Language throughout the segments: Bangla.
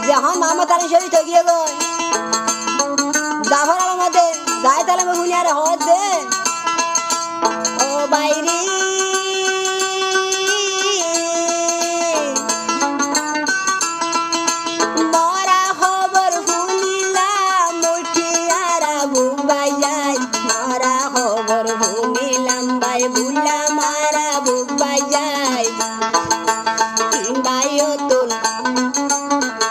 যখন মামা তার শরীর ঠকিয়ে গই জাফর আলম মধ্যে যাই তাহলে আমি বুনিয়ারে হওয়ার দে ও বাইরি মরা খবর শুনিলাম উঠিয়ারা বুবাই যায় মরা খবর শুনিলাম বাই বুলা মারা বুবাই যায়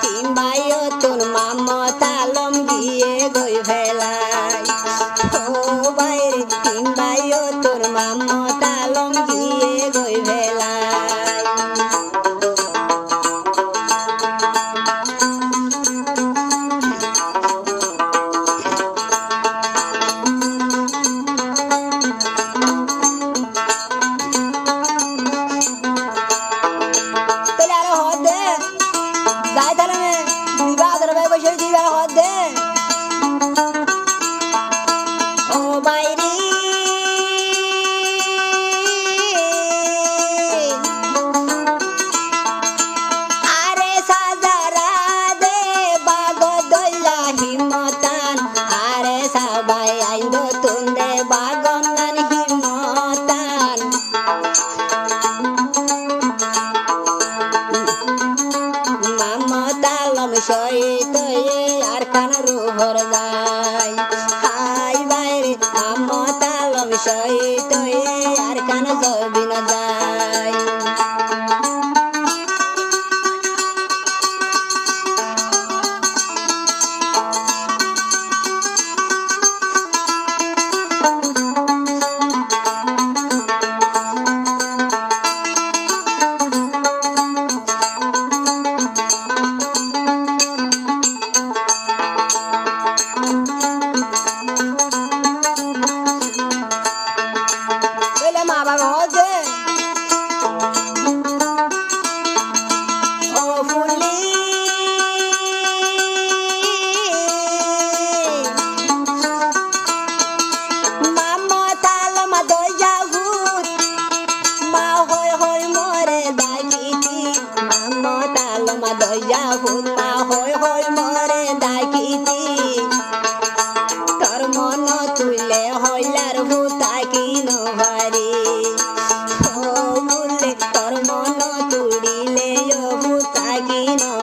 তিনবাইও তোর মামতা আলম গিয়ে গই ফেলাই ও বাইরে তিনবাইও তোর মামতা আলম গিয়ে গই ফেলাই তাহলে আরো হদ দে যাই তাহলে দিবা ধরবে বসে দিবা হদ দে ও বাইরি আরে সাজারা দে বাগ দইলা হিমতান আরে সবাই আইন্দ তুন্দে বাগনান হিমতান মামতা আলম সহিত আর কান রুহর যায় হাই বাইরে মামতা আলম সহিত আর কান জবিন যায় মা বাবা হচ্ছে ও ফুলি মামতা আলম দইয়া ভূত মা হই হই মরে ডাকিতি মামতা আলম দইয়া ভূত